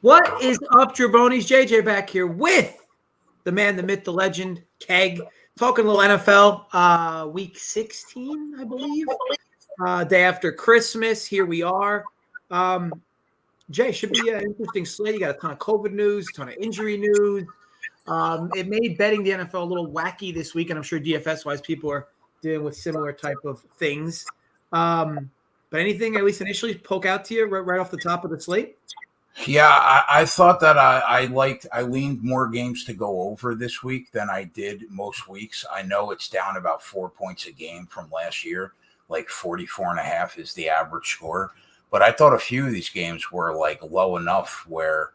What is up, Jabronis? JJ back here with the man, the myth, the legend, Keg. Talking a little NFL, week 16, I believe. Day after Christmas. Here we are. Jay, should be an interesting slate. You got a ton of COVID news, a ton of injury news. It made betting the NFL a little wacky this week, and I'm sure DFS-wise people are dealing with similar type of things. But anything, at least initially, poke out to you right off the top of the slate? Yeah, I thought that I leaned more games to go over this week than I did most weeks. I know it's down about 4 points a game from last year, like 44.5 is the average score. But I thought a few of these games were like low enough where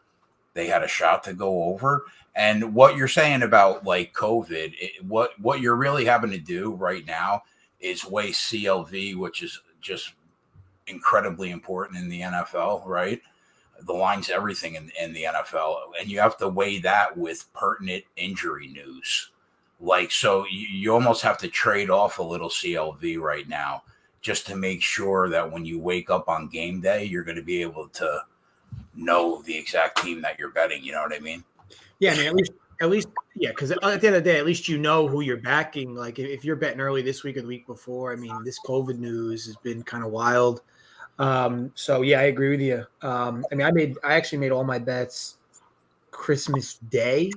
they had a shot to go over. And what you're saying about like COVID, what you're really having to do right now is weigh CLV, which is just incredibly important in the NFL, right? The line's everything in the NFL, and you have to weigh that with pertinent injury news. Like, so you almost have to trade off a little CLV right now just to make sure that when you wake up on game day, you're going to be able to know the exact team that you're betting. You know what I mean? Yeah, I mean, at least, yeah, because at the end of the day, at least you know who you're backing. Like, if you're betting early this week or the week before, I mean, this COVID news has been kind of wild. So yeah, I agree with you. I mean, I actually made all my bets Christmas Day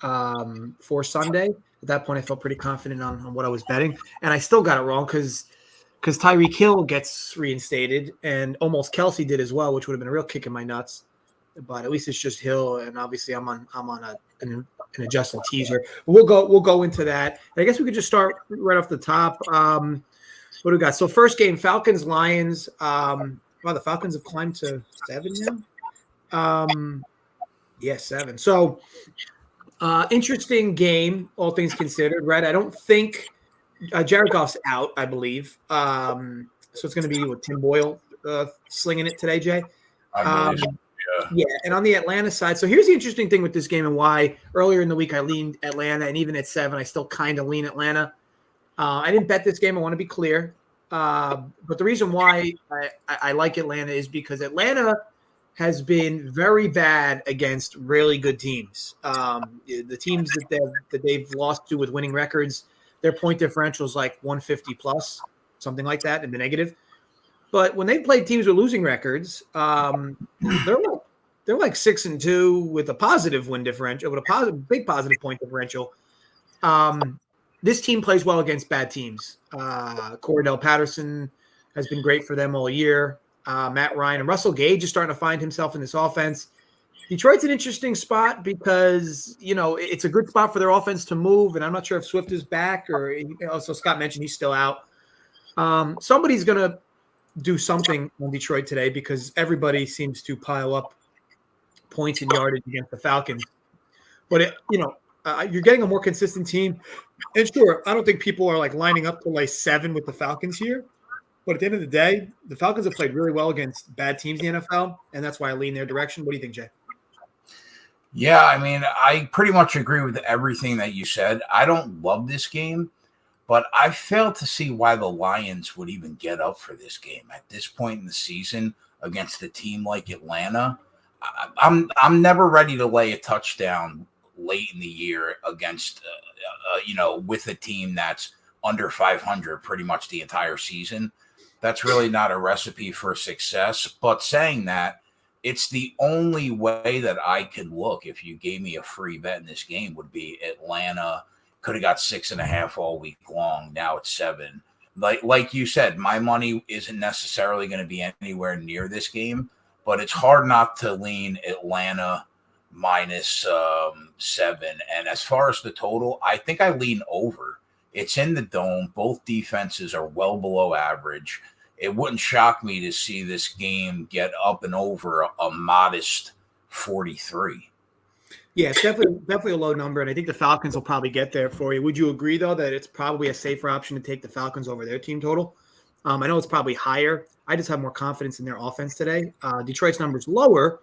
for Sunday. At that point, I felt pretty confident on what I was betting, and I still got it wrong because Tyreek Hill gets reinstated, and almost Kelsey did as well, which would have been a real kick in my nuts. But at least it's just Hill, and obviously I'm on an adjusted teaser. We'll go into that. And I guess we could just start right off the top. What do we got? So first game, Falcons, Lions. Wow, the Falcons have climbed to 7 now. Yeah, 7. So interesting game, all things considered, right? I don't think Jared Goff's out, I believe. So it's going to be with Tim Boyle slinging it today, Jay. I believe Yeah, and on the Atlanta side, so here's the interesting thing with this game and why earlier in the week I leaned Atlanta, and even at 7, I still kind of lean Atlanta. I didn't bet this game. I want to be clear. But the reason why I like Atlanta is because Atlanta has been very bad against really good teams. The teams that they've lost to with winning records, their point differential is like 150 plus, something like that in the negative. But when they played teams with losing records, they're like 6-2 with a positive win differential, with a big positive point differential. This team plays well against bad teams. Cordell Patterson has been great for them all year. Matt Ryan and Russell Gage is starting to find himself in this offense. Detroit's an interesting spot because, it's a good spot for their offense to move, and I'm not sure if Swift is back or also Scott mentioned he's still out. Somebody's going to do something on Detroit today because everybody seems to pile up points and yardage against the Falcons. But, you're getting a more consistent team. And sure, I don't think people are like lining up to lay 7 with the Falcons here. But at the end of the day, the Falcons have played really well against bad teams in the NFL, and that's why I lean their direction. What do you think, Jay? Yeah, I mean, I pretty much agree with everything that you said. I don't love this game, but I fail to see why the Lions would even get up for this game at this point in the season against a team like Atlanta. I'm never ready to lay a touchdown late in the year against, with a team that's under 500 pretty much the entire season. That's really not a recipe for success. But saying that, it's the only way that I could look if you gave me a free bet in this game would be Atlanta could have got 6.5 all week long. Now it's 7. Like you said, my money isn't necessarily going to be anywhere near this game, but it's hard not to lean Atlanta minus 7. And as far as the total, I think I lean over. It's in the dome. Both defenses are well below average. It wouldn't shock me to see this game get up and over a modest 43. Yeah, it's definitely a low number, and I think the Falcons will probably get there for you. Would you agree, though, that it's probably a safer option to take the Falcons over their team total? I know it's probably higher. I just have more confidence in their offense today. Detroit's number's lower,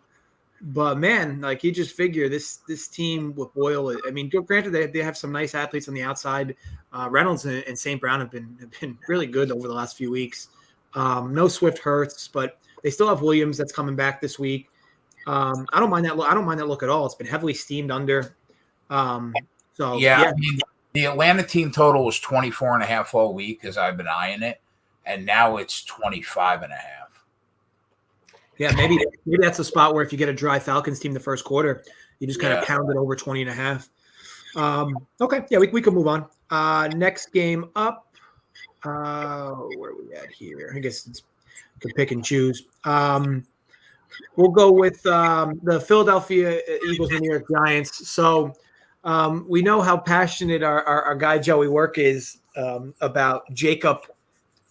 but man, like you just figure this team with Boyle. I mean, granted they have some nice athletes on the outside. Reynolds and St. Brown have been really good over the last few weeks. No Swift hurts, but they still have Williams that's coming back this week. I don't mind that look. I don't mind that look at all. It's been heavily steamed under. So Yeah, yeah. I mean, the Atlanta team total was 24.5 all week because I've been eyeing it, and now it's 25.5. Yeah, maybe that's a spot where if you get a dry Falcons team the first quarter, you just kind of pound it over 20.5. Okay, yeah, we can move on. Next game up. Where are we at here? I guess it's can pick and choose. We'll go with the Philadelphia Eagles and New York Giants. So we know how passionate our guy Joey Work is about Jacob,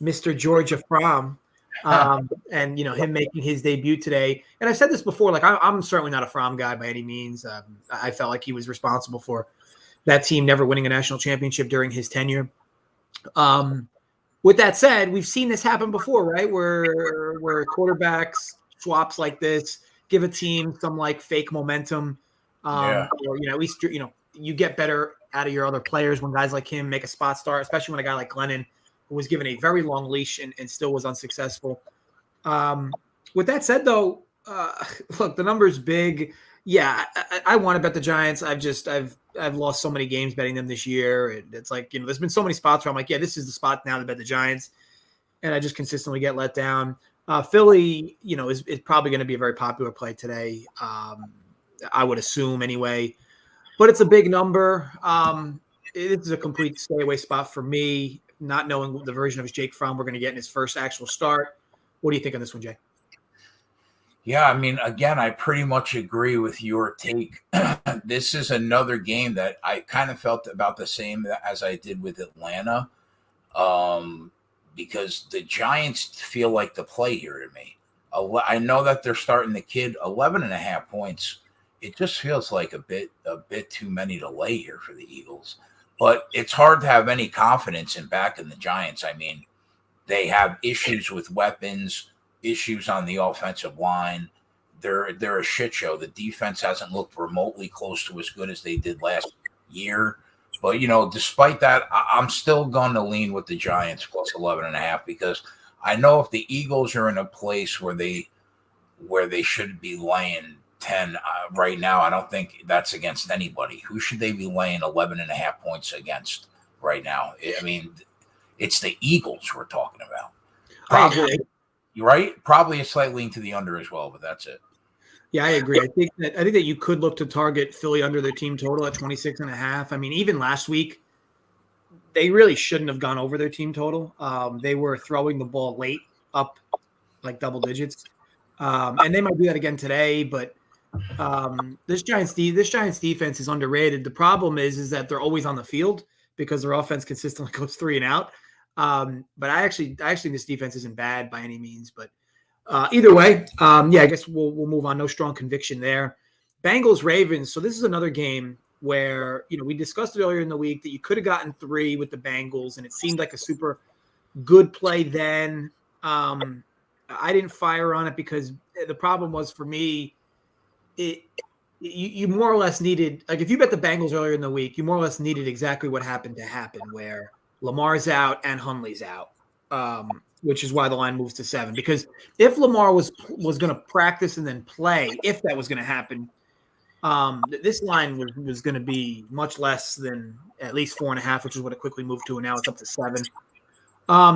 Mr. Georgia Fromm, and him making his debut today. And I've said this before, like I'm certainly not a Fromm guy by any means. I felt like he was responsible for that team never winning a national championship during his tenure. With that said, we've seen this happen before, right? Where quarterbacks swaps like this give a team some like fake momentum, or at least you get better out of your other players when guys like him make a spot start, especially when a guy like Glennon, who was given a very long leash and still was unsuccessful. With that said, though, look, the number's big. Yeah, I want to bet the Giants. I've lost so many games betting them this year. It's like, there's been so many spots where I'm like, yeah, this is the spot now to bet the Giants. And I just consistently get let down. Philly, is probably going to be a very popular play today. I would assume anyway, but it's a big number. It's a complete stay away spot for me, not knowing the version of Jake Fromm we're going to get in his first actual start. What do you think on this one, Jay? Yeah, I mean, again, I pretty much agree with your take. This is another game that I kind of felt about the same as I did with Atlanta, because the Giants feel like the play here to me. I know that they're starting the kid 11.5 points. It just feels like a bit too many to lay here for the Eagles. But it's hard to have any confidence in backing the Giants. I mean, they have issues with weapons, issues on the offensive line. They're a shit show. The defense hasn't looked remotely close to as good as they did last year. But, despite that, I'm still going to lean with the Giants plus 11.5 because I know if the Eagles are in a place where they should be laying 10 right now, I don't think that's against anybody. Who should they be laying 11.5 points against right now? I mean, it's the Eagles we're talking about. Probably, right? Probably a slight lean to the under as well, but that's it. Yeah, I agree. I think that you could look to target Philly under their team total at 26.5. I mean, even last week, they really shouldn't have gone over their team total. They were throwing the ball late up like double digits. And they might do that again today, but this Giants defense is underrated. The problem is that they're always on the field because their offense consistently goes 3 and out. But I actually think this defense isn't bad by any means, but either way, I guess we'll move on. No strong conviction there. Bengals Ravens. So this is another game where, we discussed it earlier in the week that you could have gotten 3 with the Bengals, and it seemed like a super good play then. I didn't fire on it because the problem was for me, you more or less needed, like if you bet the Bengals earlier in the week, you more or less needed exactly what happened to happen, where Lamar's out and Hundley's out, which is why the line moves to 7. Because if Lamar was going to practice and then play, if that was going to happen, this line was going to be much less than at least 4.5, which is what it quickly moved to, and now it's up to 7.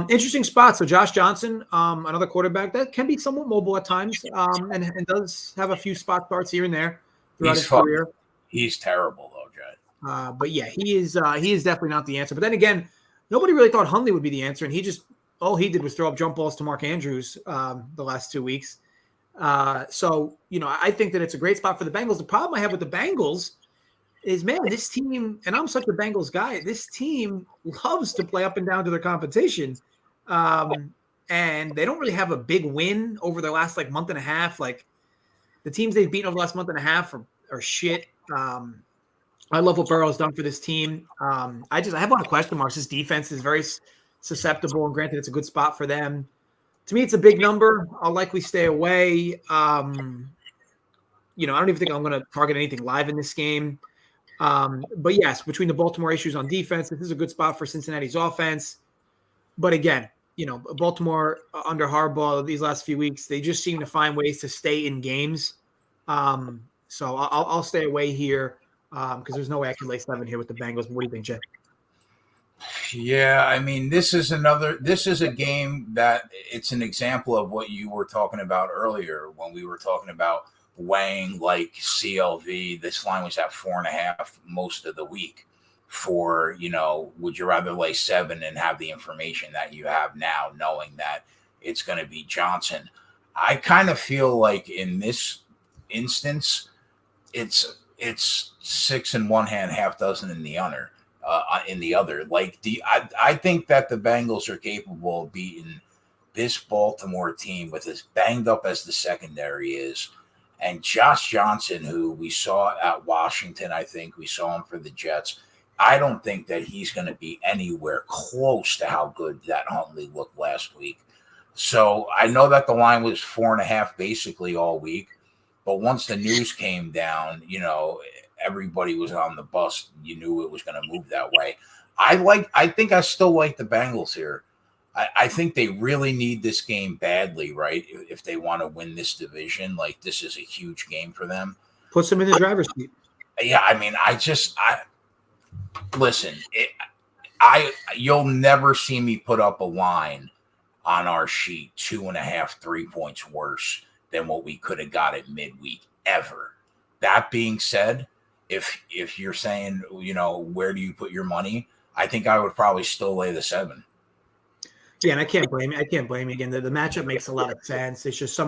Interesting spot. So Josh Johnson, another quarterback that can be somewhat mobile at times, and does have a few spot starts here and there throughout his career. He's terrible though, Jed. But yeah, he is definitely not the answer. But then again, nobody really thought Hundley would be the answer, and all he did was throw up jump balls to Mark Andrews the last 2 weeks. So I think that it's a great spot for the Bengals. The problem I have with the Bengals is, man, this team, and I'm such a Bengals guy, this team loves to play up and down to their competition. And they don't really have a big win over their last month and a half. Like the teams they've beaten over the last month and a half are shit. I love what Burrow's done for this team. I have a lot of question marks. This defense is very susceptible, and granted, it's a good spot for them. To me, it's a big number. I'll likely stay away. I don't even think I'm going to target anything live in this game. But yes, between the Baltimore issues on defense, this is a good spot for Cincinnati's offense. But again, Baltimore under Harbaugh these last few weeks, they just seem to find ways to stay in games. So I'll stay away here because there's no way I can lay 7 here with the Bengals. What do you think, Jay? Yeah, I mean, this is a game that it's an example of what you were talking about earlier when we were talking about weighing like CLV. This line was at 4.5 most of the week for, would you rather lay 7 and have the information that you have now, knowing that it's going to be Johnson? I kind of feel like in this instance, it's 6 in one hand, half dozen in the other. I think that the Bengals are capable of beating this Baltimore team with as banged up as the secondary is. And Josh Johnson, who we saw at Washington, I think we saw him for the Jets. I don't think that he's going to be anywhere close to how good that Huntley looked last week. So I know that the line was 4.5 basically all week. But once the news came down, everybody was on the bus. You knew it was going to move that way. I think I still like the Bengals here. I think they really need this game badly, right? If they want to win this division, like this is a huge game for them. Puts them in the driver's seat. Yeah, I mean, listen. You'll never see me put up a line on our sheet 2.5, 3 points worse than what we could have got at midweek ever. That being said, if you're saying, where do you put your money? I think I would probably still lay the 7. Yeah, and I can't blame you. Again. The matchup makes a lot of sense. It's just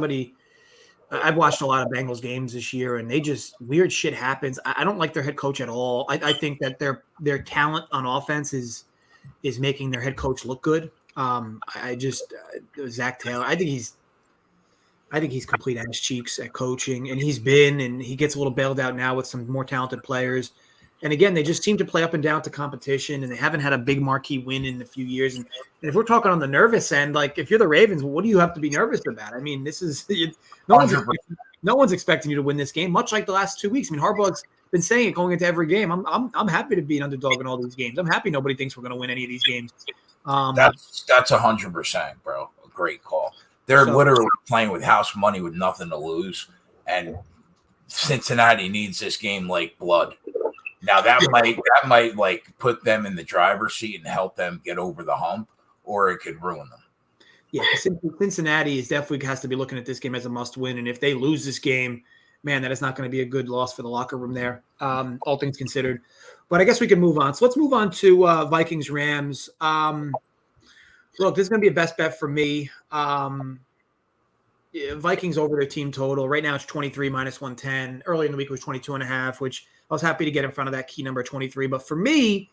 I've watched a lot of Bengals games this year, and they just weird shit happens. I don't like their head coach at all. I think that their talent on offense is making their head coach look good. Zach Taylor, I think he's complete ass cheeks at coaching, and he gets a little bailed out now with some more talented players. And again, they just seem to play up and down to competition, and they haven't had a big marquee win in a few years. And if we're talking on the nervous end, like if you're the Ravens, what do you have to be nervous about? I mean, this is no one's expecting you to win this game, much like the last 2 weeks. I mean, Harbaugh's been saying it going into every game. I'm happy to be an underdog in all these games. I'm happy nobody thinks we're going to win any of these games. That's 100%, bro. A great call. They're literally playing with house money with nothing to lose, and Cincinnati needs this game like blood. Now that might like put them in the driver's seat and help them get over the hump, or it could ruin them. Yeah, Cincinnati definitely has to be looking at this game as a must-win, and if they lose this game, man, that is not going to be a good loss for the locker room there, all things considered. But I guess we can move on. So let's move on to Vikings-Rams. Look, this is going to be a best bet for me. Vikings over their team total. Right now it's 23 minus 110. Early in the week it was 22.5, which I was happy to get in front of that key number 23. But for me,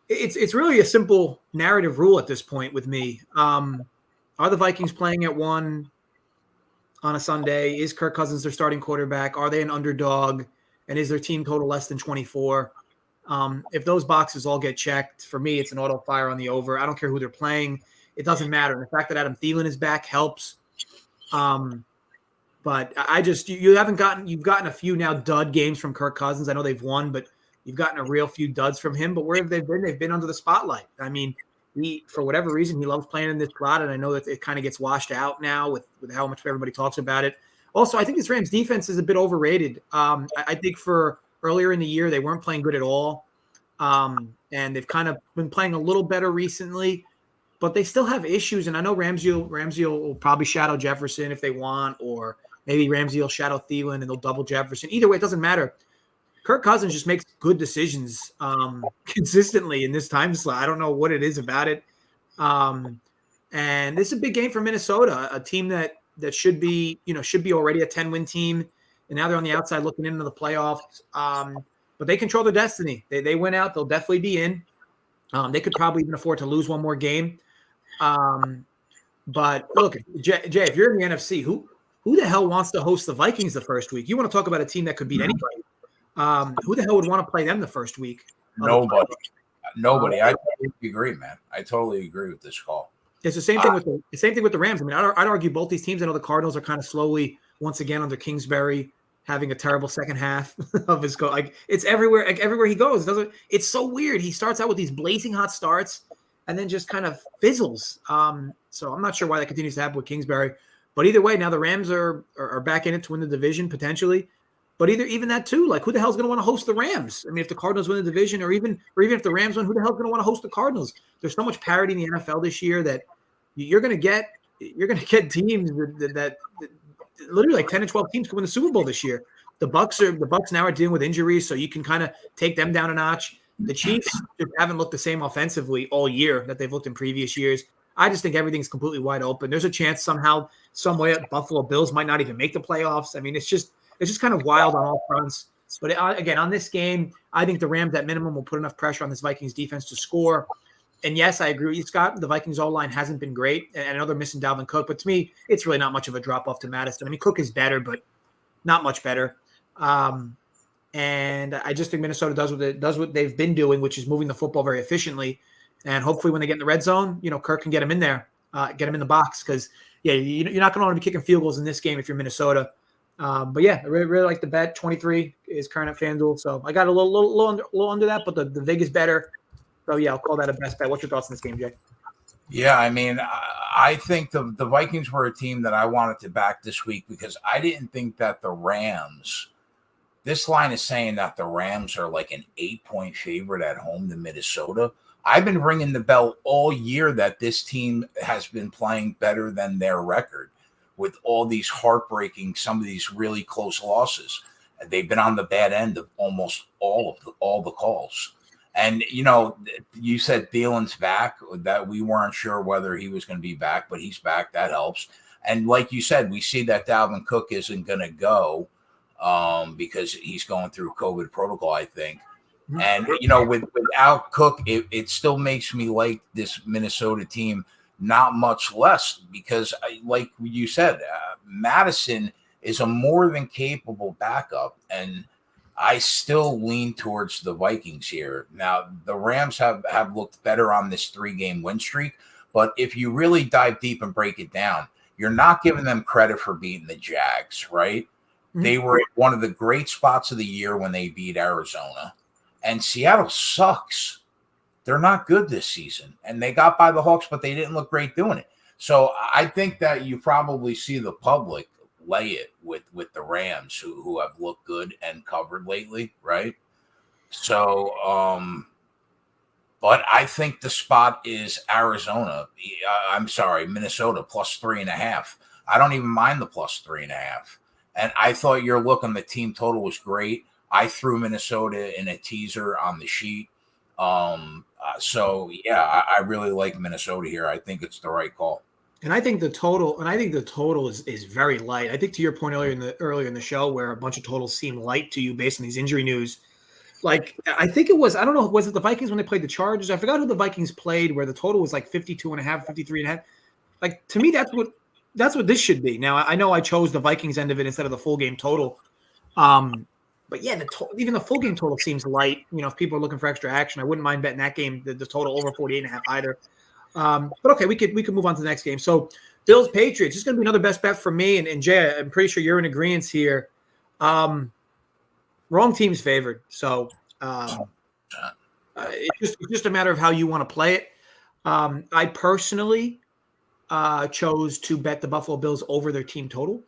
it's really a simple narrative rule at this point with me. Are the Vikings playing at 1 on a Sunday? Is Kirk Cousins their starting quarterback? Are they an underdog? And is their team total less than 24? If those boxes all get checked, for me, it's an auto fire on the over. I don't care who they're playing. It doesn't matter. And the fact that Adam Thielen is back helps. But you've gotten a few now dud games from Kirk Cousins. I know they've won, but you've gotten a real few duds from him. But where have they been? They've been under the spotlight. I mean, for whatever reason, he loves playing in this slot, and I know that it kind of gets washed out now with how much everybody talks about it. Also, I think this Rams defense is a bit overrated. I think for earlier in the year, they weren't playing good at all. And they've kind of been playing a little better recently, but they still have issues. And I know Ramsey will probably shadow Jefferson if they want, or maybe Ramsey will shadow Thielen and they'll double Jefferson. Either way, it doesn't matter. Kirk Cousins just makes good decisions consistently in this time slot. I don't know what it is about it. And this is a big game for Minnesota, a team that should be already a 10-win team. And now they're on the outside looking into the playoffs. But they control their destiny. They win out. They'll definitely be in. They could probably even afford to lose one more game. But look, Jay, if you're in the NFC, who the hell wants to host the Vikings the first week? You want to talk about a team that could beat anybody. Who the hell would want to play them the first week? Nobody. I totally agree, man. I totally agree with this call. It's the same thing with the Rams. I mean, I'd argue both these teams. I know the Cardinals are kind of slowly once again under Kingsbury having a terrible second half of his goal. Like it's everywhere. Like everywhere he goes, it's so weird. He starts out with these blazing hot starts and then just kind of fizzles. So I'm not sure why that continues to happen with Kingsbury. But either way, now the Rams are back in it to win the division potentially. But even that too, like who the hell's going to want to host the Rams? I mean, if the Cardinals win the division, or even if the Rams win, who the hell's going to want to host the Cardinals? There's so much parity in the NFL this year that you're going to get teams that literally like 10 and 12 teams can win the Super Bowl this year. The Bucks now are dealing with injuries, so you can kind of take them down a notch. The Chiefs just haven't looked the same offensively all year that they've looked in previous years. I just think everything's completely wide open. There's a chance somehow, some way, Buffalo Bills might not even make the playoffs. I mean, it's just kind of wild on all fronts. But again, on this game, I think the Rams at minimum will put enough pressure on this Vikings defense to score. And yes, I agree with you, Scott. The Vikings O-line hasn't been great. And I know they're missing Dalvin Cook, but to me, it's really not much of a drop-off to Madison. I mean, Cook is better, but not much better. And I just think Minnesota does what they've been doing, which is moving the football very efficiently. And hopefully when they get in the red zone, Kirk can get him in there, get him in the box. Because, you're not going to want to be kicking field goals in this game if you're Minnesota. But yeah, I really like the bet. 23 is current at FanDuel. So I got a little under that, but the vig is better. So yeah, I'll call that a best bet. What's your thoughts on this game, Jay? Yeah, I mean, I think the Vikings were a team that I wanted to back this week because I didn't think that the Rams – this line is saying that the Rams are like an 8-point favorite at home to Minnesota. I've been ringing the bell all year that this team has been playing better than their record with all these heartbreaking, some of these really close losses. They've been on the bad end of almost all the calls. And, you said Thielen's back, that we weren't sure whether he was going to be back, but he's back. That helps. And like you said, we see that Dalvin Cook isn't going to go because he's going through COVID protocol, I think. And, without Cook, it still makes me like this Minnesota team not much less because, like you said, Madison is a more than capable backup. And I still lean towards the Vikings here. Now, the Rams have looked better on this 3-game win streak, but if you really dive deep and break it down, you're not giving them credit for beating the Jags, right? Mm-hmm. They were at one of the great spots of the year when they beat Arizona, and Seattle sucks. They're not good this season, and they got by the Hawks, but they didn't look great doing it. So I think that you probably see the public lay it with the Rams who have looked good and covered lately, right? So, but I think the spot is Minnesota plus 3.5. I don't even mind the plus 3.5. And I thought your look on the team total was great. I threw Minnesota in a teaser on the sheet. So yeah, I really like Minnesota here. I think it's the right call. And I think the total is very light. I think to your point earlier in the show where a bunch of totals seem light to you based on these injury news. Like I think it was, I don't know, was it the Vikings when they played the Chargers? I forgot who the Vikings played where the total was like 52.5, 53.5. Like to me, that's what this should be. Now I know I chose the Vikings end of it instead of the full game total. But yeah, even the full game total seems light. If people are looking for extra action, I wouldn't mind betting that game, the total over 48.5 either. But okay, we could move on to the next game. So Bills Patriots, this is going to be another best bet for me. And Jay, I'm pretty sure you're in agreement here. Wrong team's favored. So it's just a matter of how you want to play it. I personally chose to bet the Buffalo Bills over their team total,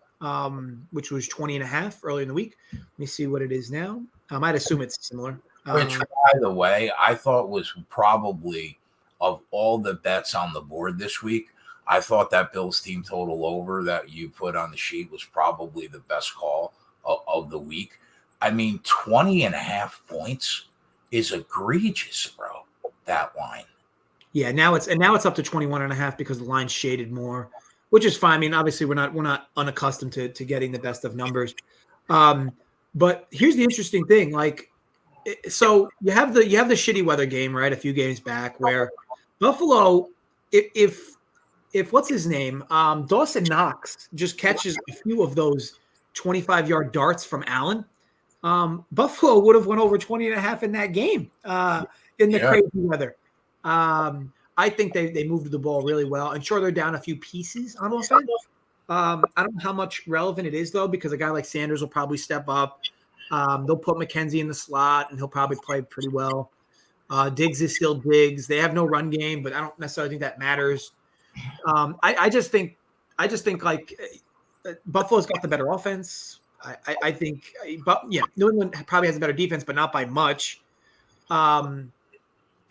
which was 20.5 earlier in the week. Let me see what it is now. I'd assume it's similar. Which, by the way, I thought was probably of all the bets on the board this week, I thought that Bills team total over that you put on the sheet was probably the best call of the week. I mean, 20.5 points is egregious, bro. That line. Yeah, now it's up to 21.5 because the line's shaded more, which is fine. I mean, obviously we're not unaccustomed to getting the best of numbers. But here's the interesting thing. Like, so you have the shitty weather game, right? A few games back where Buffalo, if what's his name? Dawson Knox just catches a few of those 25-yard darts from Allen. Buffalo would have went over 20.5 in that game in the crazy weather. I think they moved the ball really well. And sure, they're down a few pieces on offense. I don't know how much relevant it is, though, because a guy like Sanders will probably step up. They'll put McKenzie in the slot, and he'll probably play pretty well. Diggs is still Diggs. They have no run game, but I don't necessarily think that matters. I just think like Buffalo's got the better offense. I think, but yeah, New England probably has a better defense, but not by much.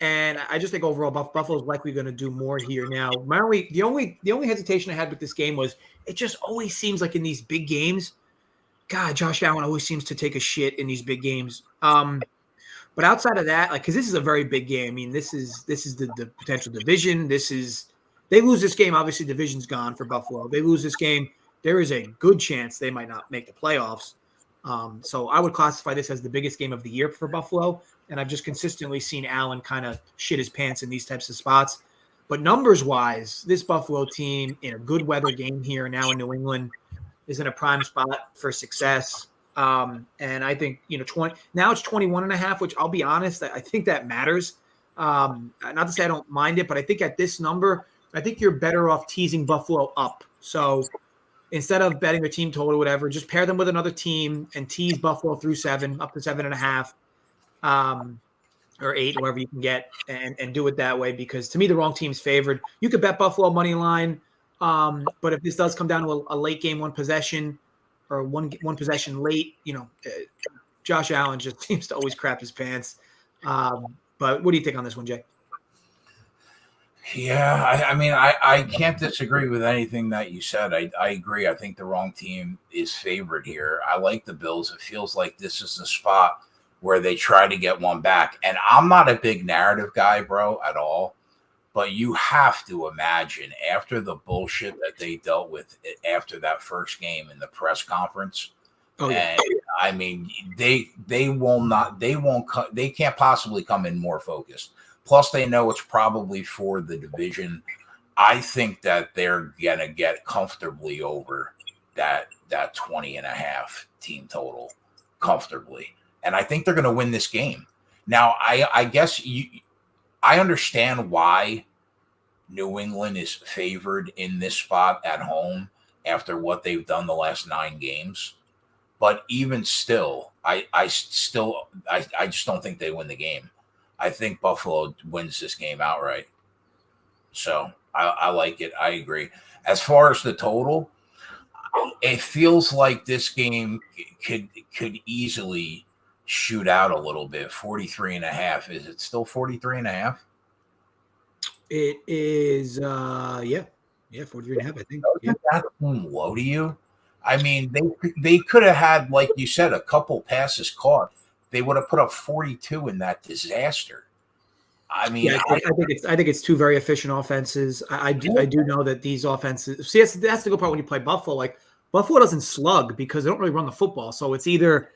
And I just think overall Buffalo's likely going to do more here. Now, the only hesitation I had with this game was it just always seems like in these big games, God, Josh Allen always seems to take a shit in these big games. But outside of that, like, because this is a very big game. I mean, this is the potential division. They lose this game, obviously division's gone for Buffalo. They lose this game, there is a good chance they might not make the playoffs. So I would classify this as the biggest game of the year for Buffalo. And I've just consistently seen Allen kind of shit his pants in these types of spots. But numbers-wise, this Buffalo team in a good weather game here now in New England is in a prime spot for success. And I think, now it's 21.5, which I'll be honest, I think that matters. Not to say I don't mind it, but I think at this number, I think you're better off teasing Buffalo up. So instead of betting the team total or whatever, just pair them with another team and tease Buffalo through 7, up to 7.5. Or 8, whatever you can get, and do it that way, because to me the wrong team's favored. You could bet Buffalo money line, but if this does come down to a late game, one possession or one possession late, Josh Allen just seems to always crap his pants. But what do you think on this one, Jay? Yeah, I mean, I can't disagree with anything that you said. I agree. I think the wrong team is favored here. I like the Bills. It feels like this is the spot where they try to get one back. And I'm not a big narrative guy, bro, at all. But you have to imagine, after the bullshit that they dealt with after that first game in the press conference, and I mean, they can't possibly come in more focused. Plus, they know it's probably for the division. I think that they're gonna get comfortably over that 20.5 team total comfortably. And I think they're going to win this game. Now, I guess I understand why New England is favored in this spot at home after what they've done the last 9 games. But even still, I just don't think they win the game. I think Buffalo wins this game outright. So I like it. I agree. As far as the total, it feels like this game could easily shoot out a little bit. 43.5. Is it still 43.5? It is 43.5, I think. Yeah. That low to you? I mean, they could have had, like you said, a couple passes caught. They would have put up 42 in that disaster. I mean, I think it's two very efficient offenses. I do know that these offenses. See, that's the good part when you play Buffalo. Like, Buffalo doesn't slug because they don't really run the football. So it's either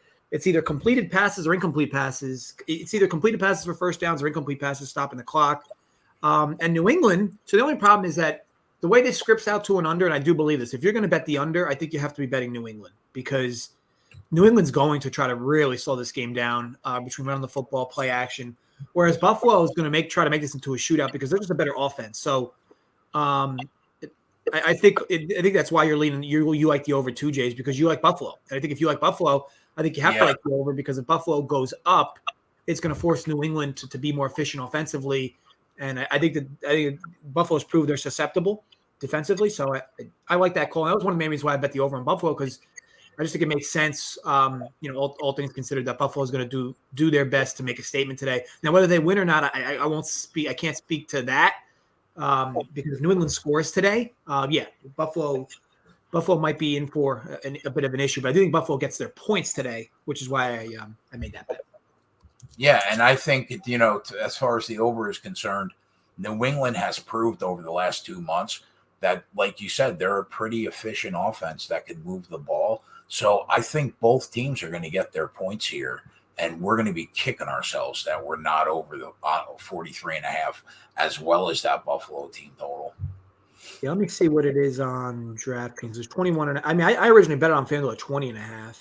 completed passes or incomplete passes. It's either completed passes for first downs or incomplete passes stopping the clock. And New England, so the only problem is that the way this scripts out to an under, and I do believe this, if you're going to bet the under, I think you have to be betting New England, because New England's going to try to really slow this game down between running the football, play action, whereas Buffalo is going to try to make this into a shootout because they're just a better offense. So I think that's why you're leaning. You like the over 2, Jays, because you like Buffalo. And I think if you like Buffalo, I think you have to like the over, because if Buffalo goes up, it's going to force New England to be more efficient offensively. And I think Buffalo's proved they're susceptible defensively. So I like that call. And that was one of the main reasons why I bet the over on Buffalo, because I just think it makes sense. All things considered, that Buffalo is going to do their best to make a statement today. Now, whether they win or not, I won't speak. I can't speak to that because if New England scores today, Buffalo might be in for a bit of an issue. But I do think Buffalo gets their points today, which is why I made that bet. Yeah, and I think, as far as the over is concerned, New England has proved over the last 2 months that, like you said, they're a pretty efficient offense that can move the ball. So I think both teams are going to get their points here, and we're going to be kicking ourselves that we're not over the 43.5, as well as that Buffalo team total. Yeah, let me see what it is on DraftKings. There's 21. I mean, I originally bet it on FanDuel at 20.5.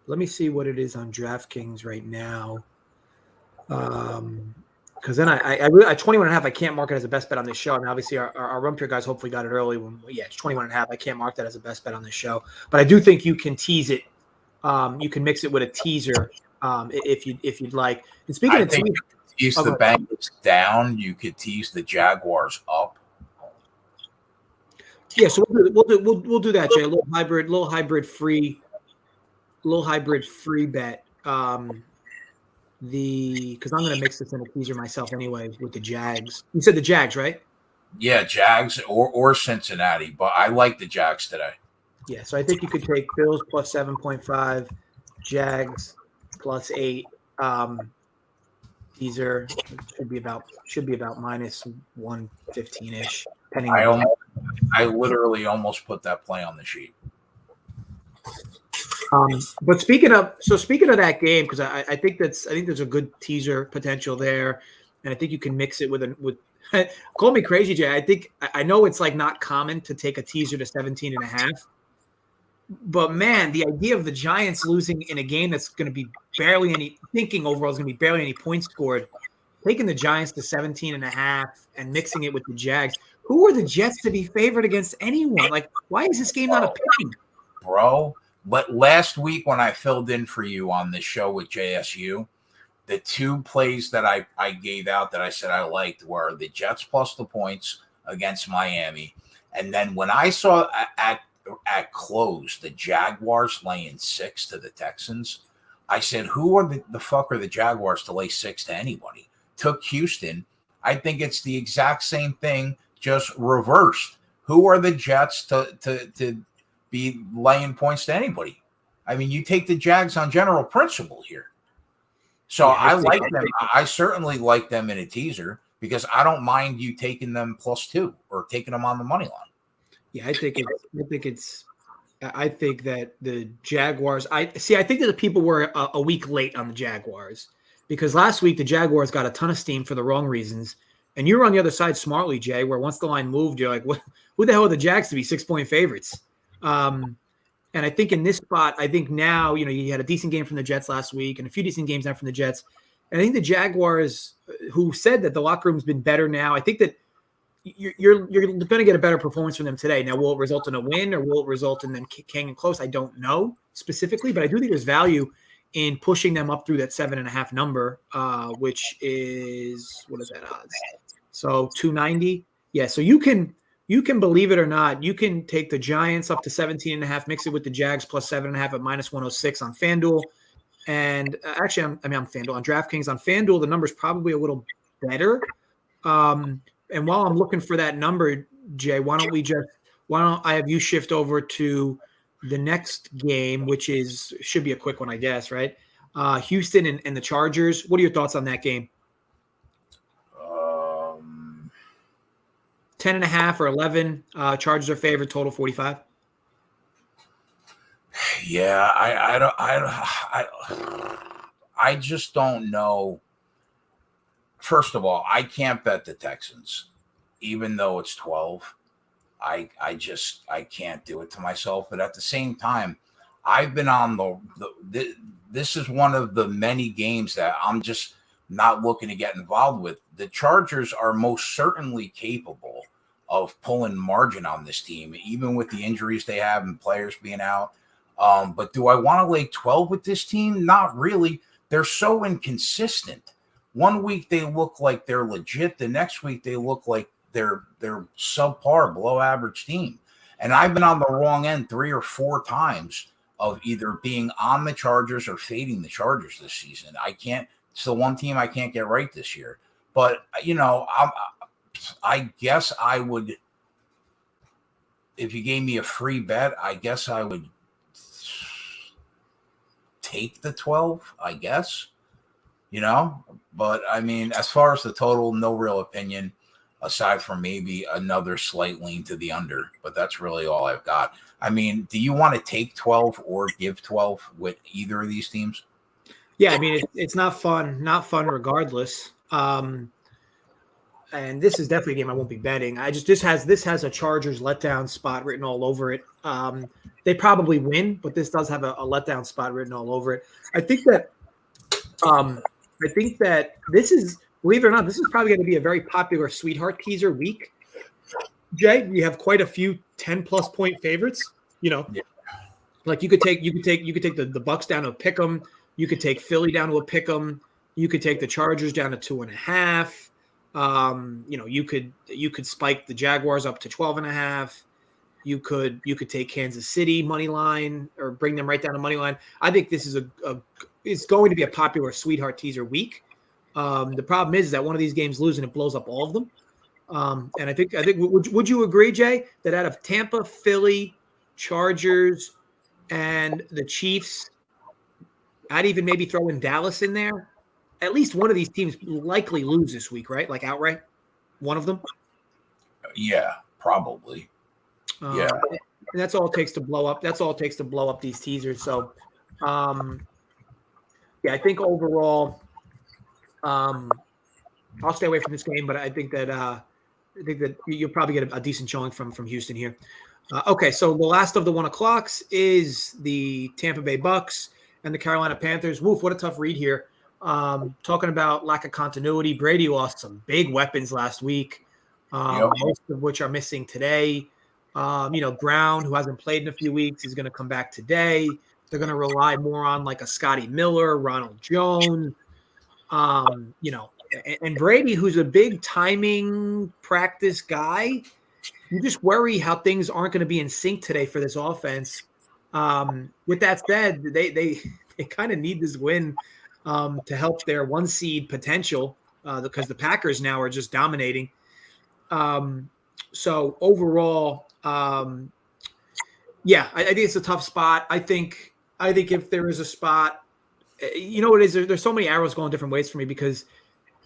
Let me see what it is on DraftKings right now. Because then I at 21.5, I can't mark it as a best bet on this show. I mean, obviously our Rump Here guys hopefully got it early. It's 21.5. I can't mark that as a best bet on this show, but I do think you can tease it. You can mix it with a teaser if you'd like. And speaking of tease the Bengals down, you could tease the Jaguars up. Yeah, so we'll do that, Jay. A little hybrid free little hybrid free bet. Because I'm going to mix this in a teaser myself anyway with the Jags. You said the Jags, right? Yeah, Jags or Cincinnati, but I like the Jags today. Yeah, so I think you could take Bills plus 7.5, Jags plus 8. Teaser should be about minus 115-ish. Depending on I literally almost put that play on the sheet. But speaking of that game, because I think there's a good teaser potential there, and I think you can mix it with call me crazy, Jay. I know it's like not common to take a teaser to 17.5, but man, the idea of the Giants losing in a game that's going to be barely any points scored, taking the Giants to 17.5 and mixing it with the Jags. Who are the Jets to be favored against anyone? Like, why is this game not a pick? Bro, but last week when I filled in for you on this show with JSU, the two plays that I gave out that I said I liked were the Jets plus the points against Miami. And then when I saw at close the Jaguars laying 6 to the Texans, I said, who are the fuck are the Jaguars to lay 6 to anybody? Took Houston. I think it's the exact same thing, just reversed. Who are the Jets to be laying points to anybody? I mean, you take the Jags on general principle here. So yeah, I like them. I certainly like them in a teaser because I don't mind you taking them +2 or taking them on the money line. Yeah, I think that the Jaguars. I think that the people were a week late on the Jaguars because last week the Jaguars got a ton of steam for the wrong reasons, and you were on the other side smartly, Jay. Where once the line moved, you're like, "What? Who the hell are the Jags to be 6-point favorites?" And I think in this spot, I think now, you had a decent game from the Jets last week and a few decent games now from the Jets. And I think the Jaguars, who said that the locker room's been better now, I think that you're going to get a better performance from them today. Now, will it result in a win or will it result in them hanging close? I don't know specifically, but I do think there's value in pushing them up through that 7.5 number, which is, what is that odds? So 290. Yeah. So you can believe it or not, you can take the Giants up to 17.5, mix it with the Jags plus 7.5 at minus 106 on FanDuel. And actually, on FanDuel, on DraftKings. On FanDuel, the number's probably a little better. And while I'm looking for that number, Jay, why don't I have you shift over to the next game, which should be a quick one, I guess, right? Houston and the Chargers. What are your thoughts on that game? 10.5 or 11. Chargers are favored. Total 45. Yeah, I just don't know. First of all, I can't bet the Texans, even though it's 12. I can't do it to myself. But at the same time, I've been on this is one of the many games that I'm just not looking to get involved with. The Chargers are most certainly capable of pulling margin on this team, even with the injuries they have and players being out. But do I want to lay 12 with this team? Not really. They're so inconsistent. One week they look like they're legit. The next week they look like they're subpar, below average team. And I've been on the wrong end 3 or 4 times of either being on the Chargers or fading the Chargers this season. It's the one team I can't get right this year. But, I guess I would, if you gave me a free bet, I guess I would take the 12, I guess, but I mean, as far as the total, no real opinion aside from maybe another slight lean to the under, but that's really all I've got. I mean, do you want to take 12 or give 12 with either of these teams? Yeah. I mean, it's not fun regardless. And this is definitely a game I won't be betting. This has a Chargers letdown spot written all over it. They probably win, but this does have a letdown spot written all over it. I think that this is, believe it or not, this is probably going to be a very popular sweetheart teaser week. Jay, you have quite a few 10+ point favorites. Yeah. Like you could take the Bucs down to a pick 'em. You could take Philly down to a pick 'em. You could take the Chargers down to 2.5. You could spike the Jaguars up to 12.5. You could take Kansas City money line or bring them right down to money line. I think this is it's going to be a popular sweetheart teaser week. The problem is that one of these games losing, it blows up all of them. And I think would you agree, Jay, that out of Tampa, Philly, Chargers, and the Chiefs, I'd even maybe throw in Dallas in there. At least one of these teams likely lose this week, right? Like outright, one of them. Yeah, probably. Yeah, and that's all it takes to blow up. That's all it takes to blow up these teasers. So, yeah, I think overall, I'll stay away from this game, but I think that you'll probably get a decent showing from Houston here. Okay, so the last of the 1 o'clocks is the Tampa Bay Bucks and the Carolina Panthers. Woof, what a tough read here. Talking about lack of continuity, Brady lost some big weapons last week, most of which are missing today. Brown, who hasn't played in a few weeks, is going to come back today. They're going to rely more on like a Scotty Miller, Ronald Jones, and Brady, who's a big timing practice guy. You just worry how things aren't going to be in sync today for this offense. With that said, they kind of need this win to help their 1 seed potential because the Packers now are just dominating. So overall, I think it's a tough spot. I think if there is a spot, what it is, there's so many arrows going different ways for me because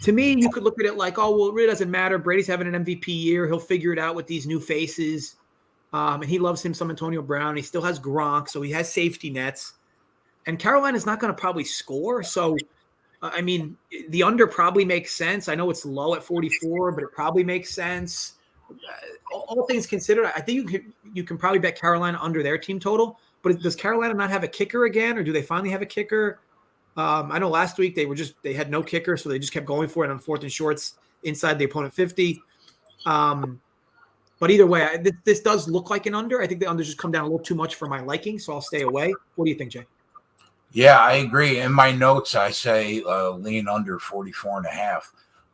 to me, you could look at it like, oh, well, it really doesn't matter. Brady's having an MVP year. He'll figure it out with these new faces. And he loves him some Antonio Brown. He still has Gronk, so he has safety nets. And Carolina's not going to probably score. So, the under probably makes sense. I know it's low at 44, but it probably makes sense. All things considered, I think you can probably bet Carolina under their team total. But does Carolina not have a kicker again, or do they finally have a kicker? I know last week they had no kicker, so they just kept going for it on 4th and shorts inside the opponent 50. But either way, this does look like an under. I think the under just come down a little too much for my liking, so I'll stay away. What do you think, Jay? Yeah, I agree. In my notes, I say lean under 44.5.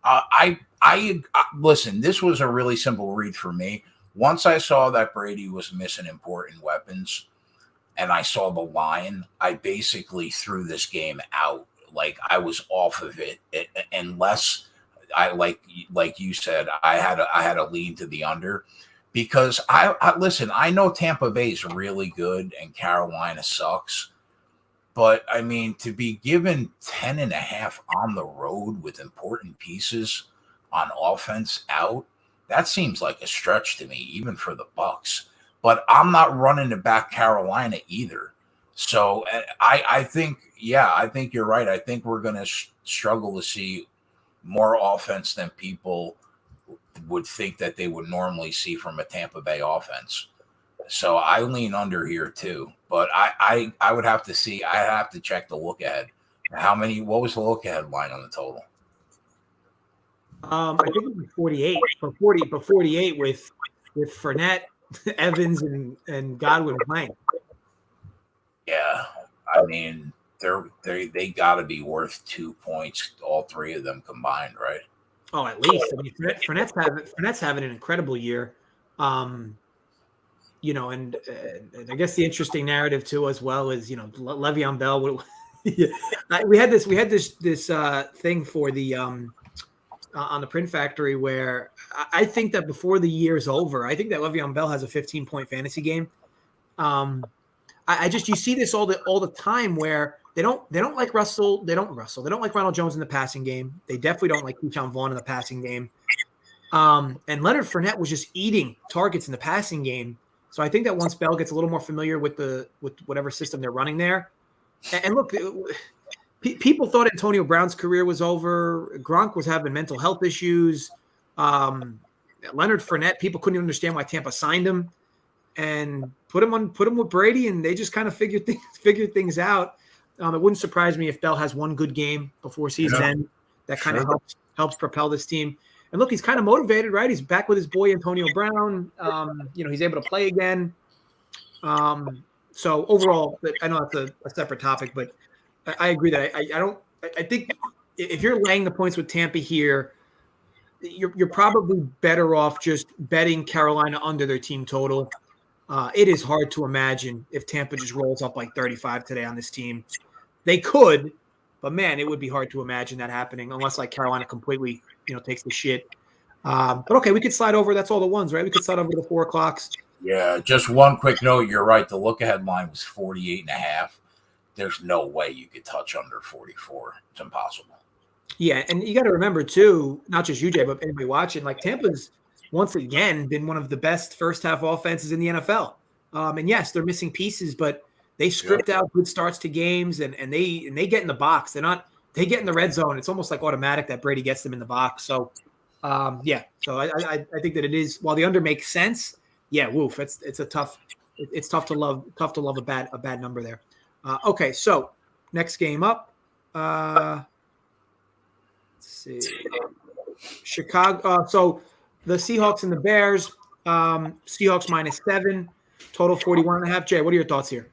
I listen. This was a really simple read for me. Once I saw that Brady was missing important weapons, and I saw the line, I basically threw this game out. Like I was off of it, unless I like you said, I had a lean to the under because I listen. I know Tampa Bay is really good and Carolina sucks. But, to be given 10.5 on the road with important pieces on offense out, that seems like a stretch to me, even for the Bucks. But I'm not running to back Carolina either. So I think you're right. I think we're going to struggle to see more offense than people would think that they would normally see from a Tampa Bay offense. So I lean under here too, but I would have to see. I have to check the look ahead. What was the look ahead line on the total? I think it was 48, but 48 with Fournette, Evans, and Godwin playing. Yeah, they got to be worth 2 points, all three of them combined, right? Oh, at least. Fournette's having an incredible year. And I guess the interesting narrative too, as well, is Le'Veon Bell. We had this thing for the on the Print Factory where I think that before the year's over, I think that Le'Veon Bell has a 15-point fantasy game. You see this all the time where they don't like Russell. They don't like Ronald Jones in the passing game. They definitely don't like Keyshawn Vaughn in the passing game. And Leonard Fournette was just eating targets in the passing game. So I think that once Bell gets a little more familiar with whatever system they're running there, and look, people thought Antonio Brown's career was over. Gronk was having mental health issues. Leonard Fournette, people couldn't even understand why Tampa signed him, and put him with Brady, and they just kind of figured things out. It wouldn't surprise me if Bell has one good game before season end. That kind of helps propel this team. And look, he's kind of motivated, right? He's back with his boy Antonio Brown. He's able to play again. So overall, I know that's a separate topic, but I agree that I think if you're laying the points with Tampa here, you're probably better off just betting Carolina under their team total. It is hard to imagine if Tampa just rolls up like 35 today on this team. They could, but man, it would be hard to imagine that happening unless like Carolina completely, takes the shit. But okay, we could slide over. That's all the ones, right? We could slide over to the 4 o'clocks. Yeah, just one quick note. You're right. The look-ahead line was 48.5. There's no way you could touch under 44. It's impossible. Yeah, and you got to remember too, not just you, Jay, but anybody watching, like Tampa's once again been one of the best first half offenses in the NFL. And yes, they're missing pieces, but they script out good starts to games, and they get in the box. They get in the red zone. It's almost like automatic that Brady gets them in the box. So So I think that it is, while the under makes sense. Yeah, woof. It's tough to love a bad number there. Okay, so next game up. Let's see. Chicago. So the Seahawks and the Bears. Seahawks -7, total 41.5. Jay, what are your thoughts here?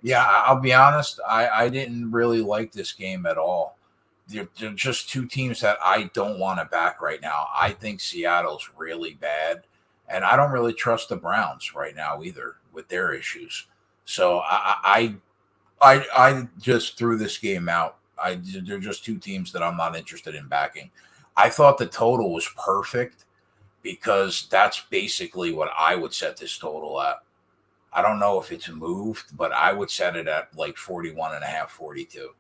Yeah, I'll be honest. I didn't really like this game at all. They're just two teams that I don't want to back right now. I think Seattle's really bad, and I don't really trust the Browns right now either with their issues. So I just threw this game out. They're just two teams that I'm not interested in backing. I thought the total was perfect because that's basically what I would set this total at. I don't know if it's moved, but I would set it at like 41.5, 42.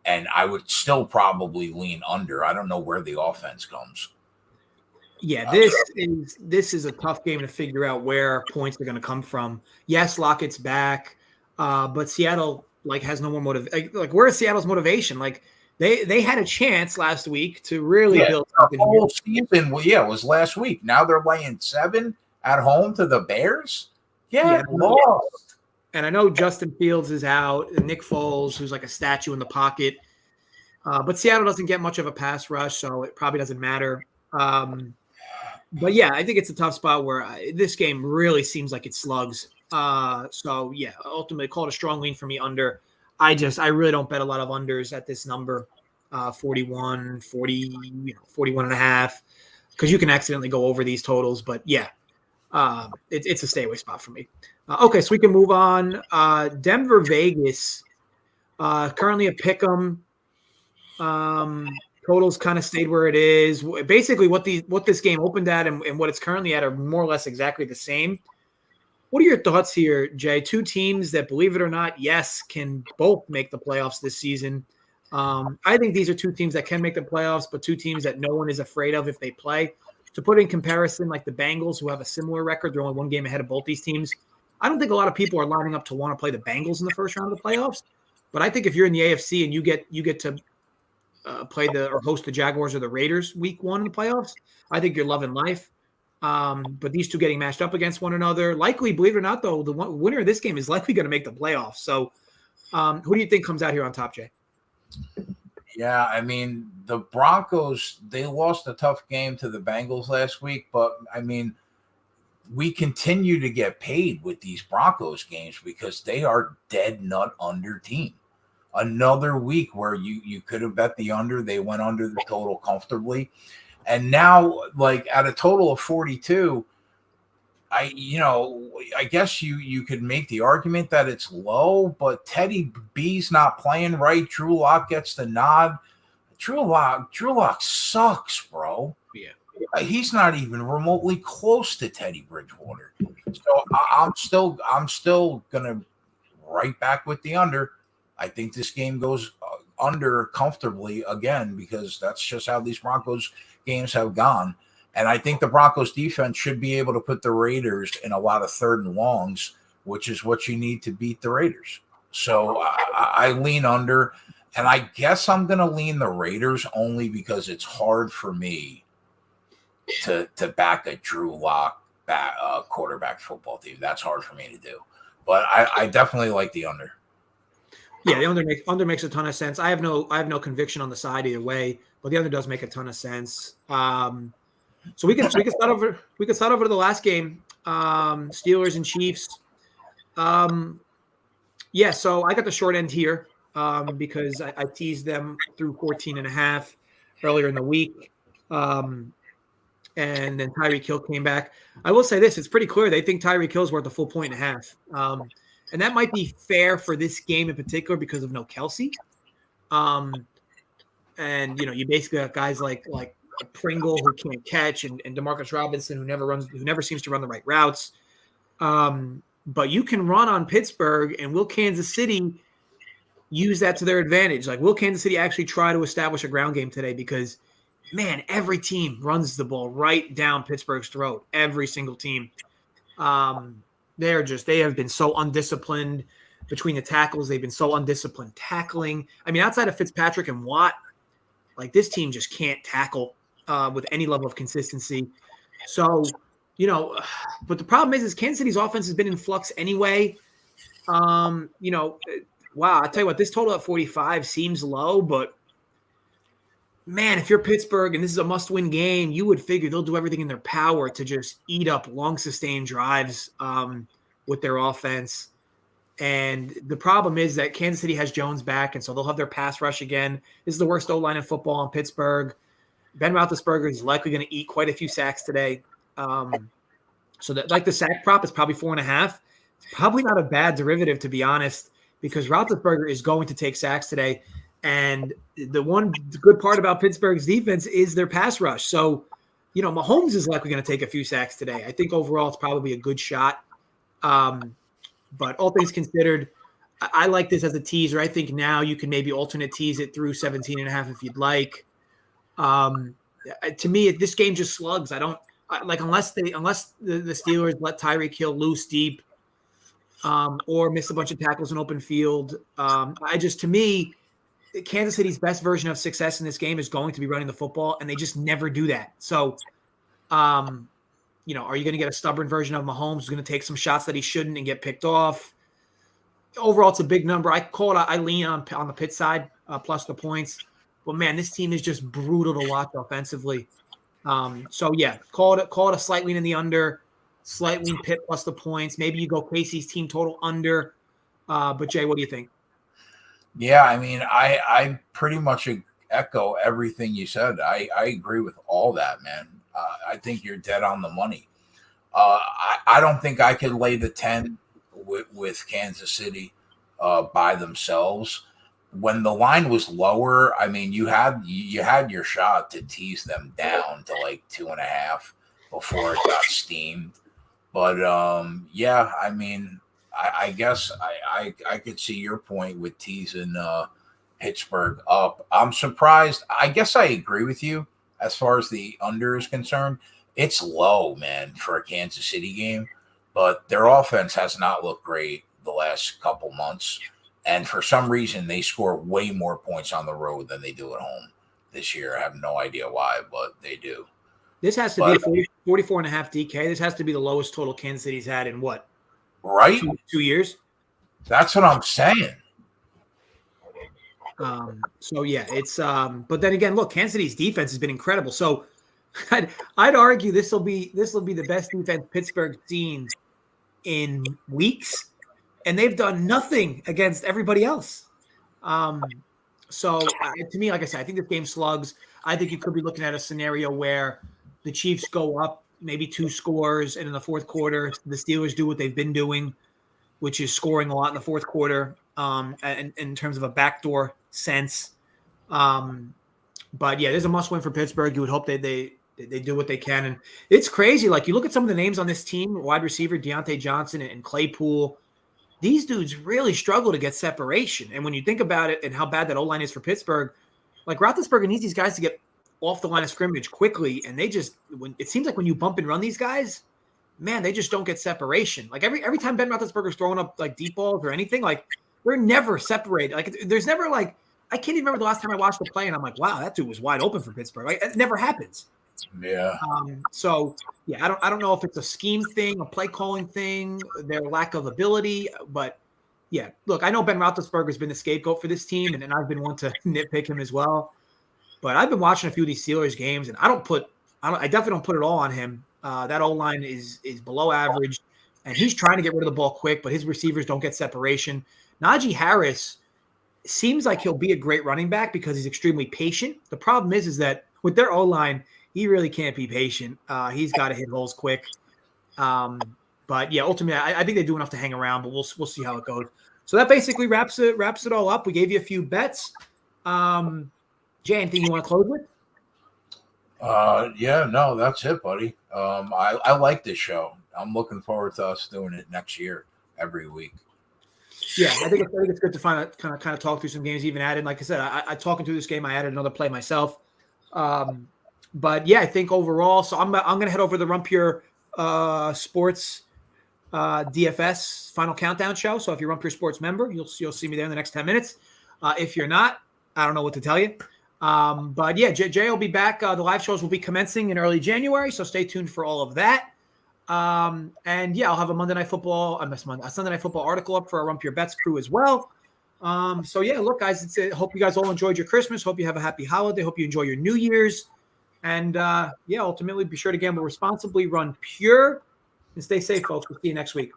And I would still probably lean under. I don't know where the offense comes. Yeah, this is a tough game to figure out where points are going to come from. Yes, Lockett's back, but Seattle has no more motivation. Like, where is Seattle's motivation? Like, they had a chance last week to really build something. The whole season, it was last week. Now they're laying 7 at home to the Bears. Yeah, lost. And I know Justin Fields is out, and Nick Foles, who's like a statue in the pocket. But Seattle doesn't get much of a pass rush, so it probably doesn't matter. But yeah, I think it's a tough spot where this game really seems like it slugs. So yeah, ultimately call it a strong lean for me under. I really don't bet a lot of unders at this number, 41, 40, 41.5, because you can accidentally go over these totals. But yeah, it's a stay away spot for me. Okay, so we can move on. Denver, Vegas, currently a pick 'em. Totals kind of stayed where it is. Basically, what this game opened at and what it's currently at are more or less exactly the same. What are your thoughts here, Jay? Two teams that, believe it or not, yes, can both make the playoffs this season. I think these are two teams that can make the playoffs, but two teams that no one is afraid of if they play. To put in comparison, like the Bengals, who have a similar record, they're only one game ahead of both these teams. I don't think a lot of people are lining up to want to play the Bengals in the first round of the playoffs. But I think if you're in the AFC and you get to play or host the Jaguars or the Raiders week 1 in the playoffs, I think you're loving life. But these two getting matched up against one another, likely, believe it or not, though, the winner of this game is likely going to make the playoffs. So who do you think comes out here on top, Jay? Yeah, I mean, the Broncos, they lost a tough game to the Bengals last week, but I mean, we continue to get paid with these Broncos games because they are dead nut under team. Another week where you could have bet the under, they went under the total comfortably. And now, like, at a total of 42, I guess you could make the argument that it's low, but Teddy B's not playing right. Drew Lock gets the nod. Drew Lock sucks, bro. Yeah. He's not even remotely close to Teddy Bridgewater. So I'm still gonna right back with the under. I think this game goes under comfortably again because that's just how these Broncos games have gone. And I think the Broncos defense should be able to put the Raiders in a lot of 3rd and longs, which is what you need to beat the Raiders. So I lean under, and I guess I'm going to lean the Raiders only because it's hard for me to back a Drew Lock quarterback football team. That's hard for me to do. But I definitely like the under. Yeah, the under makes a ton of sense. I have no conviction on the side either way, but the under does make a ton of sense. So we can start over to the last game, Steelers and Chiefs. Yeah, so I got the short end here because I teased them through 14.5 earlier in the week. and then Tyreek Hill came back. I will say this: it's pretty clear they think Tyreek Hill's worth a full point and a half, and that might be fair for this game in particular because of no Kelsey. And you basically got guys like Pringle who can't catch, and Demarcus Robinson who never seems to run the right routes. But you can run on Pittsburgh, and will Kansas City use that to their advantage? Like, will Kansas City actually try to establish a ground game today? Because, man, every team runs the ball right down Pittsburgh's throat. Every single team. They have been so undisciplined between the tackles. They've been so undisciplined tackling. I mean, outside of Fitzpatrick and Watt, like, this team just can't tackle with any level of consistency. So, but the problem is Kansas City's offense has been in flux anyway. Wow, I'll tell you what, this total at 45 seems low, but man, if you're Pittsburgh and this is a must-win game, you would figure they'll do everything in their power to just eat up long sustained drives with their offense. And the problem is that Kansas City has Jones back, and so they'll have their pass rush again. This is the worst O-line in football in Pittsburgh. Ben Roethlisberger is likely going to eat quite a few sacks today. So that, like, the sack prop is probably 4.5. It's probably not a bad derivative, to be honest, because Roethlisberger is going to take sacks today. And the good part about Pittsburgh's defense is their pass rush. So, Mahomes is likely going to take a few sacks today. I think overall it's probably a good shot. But all things considered, I like this as a teaser. I think now you can maybe alternate tease it through 17.5 if you'd like. To me, this game just slugs. I don't like unless the Steelers let Tyreek Hill loose deep or miss a bunch of tackles in open field. To me, Kansas City's best version of success in this game is going to be running the football, and they just never do that. So, are you going to get a stubborn version of Mahomes who's going to take some shots that he shouldn't and get picked off? Overall, it's a big number. I lean on the Pitt side plus the points. But man, this team is just brutal to watch offensively. So yeah, call it a slight lean in the under, slight lean Pitt plus the points. Maybe you go Casey's team total under. But Jay, what do you think? Yeah, I mean, I pretty much echo everything you said. I agree with all that, man. I think you're dead on the money. I don't think I could lay the 10 with Kansas City by themselves. When the line was lower, I mean, you had your shot to tease them down to like 2.5 before it got steamed. But yeah, I mean, I guess I could see your point with teasing Pittsburgh up. I'm surprised. I guess I agree with you as far as the under is concerned. It's low, man, for a Kansas City game, but their offense has not looked great the last couple months. And for some reason, they score way more points on the road than they do at home this year. I have no idea why, but they do. This has to be 44.5 DK. This has to be the lowest total Kansas City's had in what? Right? 2 years? That's what I'm saying. So, yeah, it's but then again, look, Kansas City's defense has been incredible. So I'd argue this will be the best defense Pittsburgh's seen in weeks. And they've done nothing against everybody else. So to me, like I said, I think this game slugs. I think you could be looking at a scenario where the Chiefs go up maybe 2 scores, and in the fourth quarter, the Steelers do what they've been doing, which is scoring a lot in the fourth quarter and in terms of a backdoor sense. But, yeah, there's a must-win for Pittsburgh. You would hope they do what they can. And it's crazy. Like, you look at some of the names on this team, wide receiver Deontay Johnson and Claypool. These dudes really struggle to get separation. And when you think about it and how bad that O-line is for Pittsburgh, like Roethlisberger needs these guys to get off the line of scrimmage quickly. And it seems like when you bump and run these guys, man, they just don't get separation. Like every time Ben Roethlisberger's throwing up like deep balls or anything, like they're never separated. Like there's never like, I can't even remember the last time I watched the play and I'm like, wow, that dude was wide open for Pittsburgh. Like, it never happens. Yeah. So yeah, I don't know if it's a scheme thing, a play calling thing, their lack of ability, but yeah, look, I know Ben Roethlisberger has been the scapegoat for this team, and I've been one to nitpick him as well. But I've been watching a few of these Steelers games, and I definitely don't put it all on him. That O-line is below average, and he's trying to get rid of the ball quick, but his receivers don't get separation. Najee Harris seems like he'll be a great running back because he's extremely patient. The problem is that with their O-line, he really can't be patient. He's got to hit holes quick. But yeah, ultimately, I think they do enough to hang around, but we'll see how it goes. So that basically wraps it all up. We gave you a few bets. Jay, anything you want to close with? Yeah, no, that's it, buddy. I like this show. I'm looking forward to us doing it next year every week. Yeah, I think it's good to kind of talk through some games. Even added, like I said, I talking through this game, I added another play myself. But yeah, I think overall, so I'm gonna head over to the Rumpier Sports DFS Final Countdown show. So if you're a Rumpier Sports member, you'll see me there in the next 10 minutes. If you're not, I don't know what to tell you. But yeah, Jay will be back. The live shows will be commencing in early January, so stay tuned for all of that. And yeah, I'll have a Sunday Night Football article up for our Rumpier Bets crew as well. So yeah, look, guys, hope you guys all enjoyed your Christmas. Hope you have a happy holiday. Hope you enjoy your New Year's. And yeah, ultimately, be sure to gamble responsibly, run pure, and stay safe, folks. We'll see you next week.